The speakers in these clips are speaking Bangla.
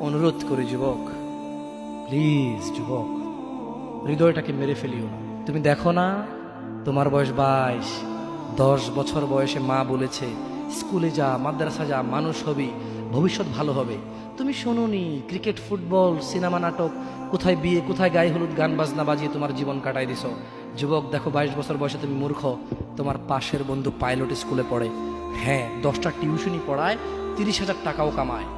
অনুরোধ করি যুবক, প্লিজ যুবক, হৃদয়টাকে মেরে ফেলিও না। তুমি দেখো না, তোমার বয়স 22, 10 বছর বয়সে মা বলেছে স্কুলে যা, মাদ্রাসা যা, মানুষ হবি, ভবিষ্যৎ ভালো হবে। তুমি শোনোনি ক্রিকেট, ফুটবল, সিনেমা, নাটক, কোথায় বিয়ে, কোথায় গায়ে হলুদ, গান বাজনা বাজিয়ে তোমার জীবন কাটাই দিছো। যুবক দেখো, 22 বছর বয়সে তুমি মূর্খ। তোমার পাশের বন্ধু পাইলট স্কুলে পড়ে, হ্যাঁ 10টা টিউশনি পড়ায়, 30,000 টাকাও কামায়।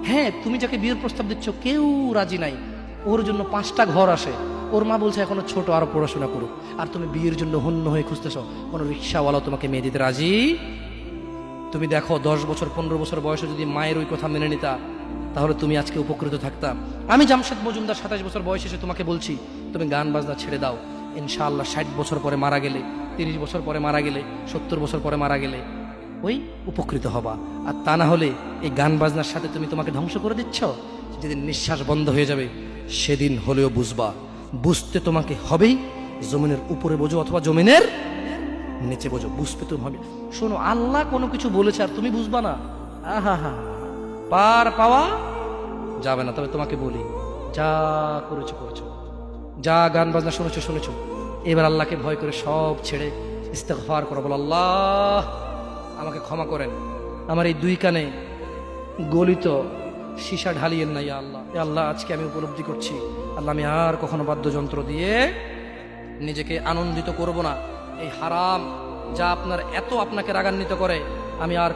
হ্যাঁ, তুমি যাকে বিয়ের প্রস্তাব দিচ্ছ কেউ রাজি নাই, ওর জন্য 5টা ঘর আসে, ওর মা বলছে এখনো ছোট, আরো পড়াশোনা করুক, আর তুমি বিয়ের জন্য হন্য হয়ে খুঁজতেছ। কোনো রিক্সাওয়ালাও তোমাকে মেয়ে দিতে রাজি। তুমি দেখো 10 বছর 15 বছর বয়সে যদি মায়ের ওই কথা মেনে নিতা, তাহলে তুমি আজকে উপকৃত থাকতা। আমি জামশেদ মজুমদার 27 বছর বয়সে এসে তোমাকে বলছি তুমি গান বাজনা ছেড়ে দাও। ইনশাআল্লাহ 60 বছর পরে মারা গেলে, 30 বছর পরে মারা গেলে, 70 বছর পরে মারা গেলে ওই উপকৃত হবা। আর তা না হলে এই গান বাজনার সাথে তুমি তোমাকে ধ্বংস করে দিচ্ছ। যেদিন নিঃশ্বাস বন্ধ হয়ে যাবে সেদিন হলেও বুঝবা, বুঝতে তোমাকে হবেই। জমিনের উপরে বোঝো অথবা জমিনের নিচে বোঝো, বুঝতে তুমি হবে। শোনো, আল্লাহ কোনো কিছু বলেছে আর তুমি বুঝবা না, আহা হা, পার পাওয়া যাবে না। তবে তোমাকে বলি, যা করেছো করেছো, যা গান বাজনা শুনেছো শুনেছো, এবার আল্লাহকে ভয় করে সব ছেড়ে ইস্তেগফার করো, বলো আল্লাহ আমাকে ক্ষমা করেন, আমার এই 2 কানে গলিত সীসা ঢালিয়েন না। ইয়া আল্লাহ, ইয়া আল্লাহ আজকে আমি উপলব্ধি করছি, আল্লাহ আমি আর কখনো বাদ্যযন্ত্র দিয়ে নিজেকে আনন্দিত করব না। এই হারাম যা আপনার এত আপনাকে রাগান্বিত করে, আমি আর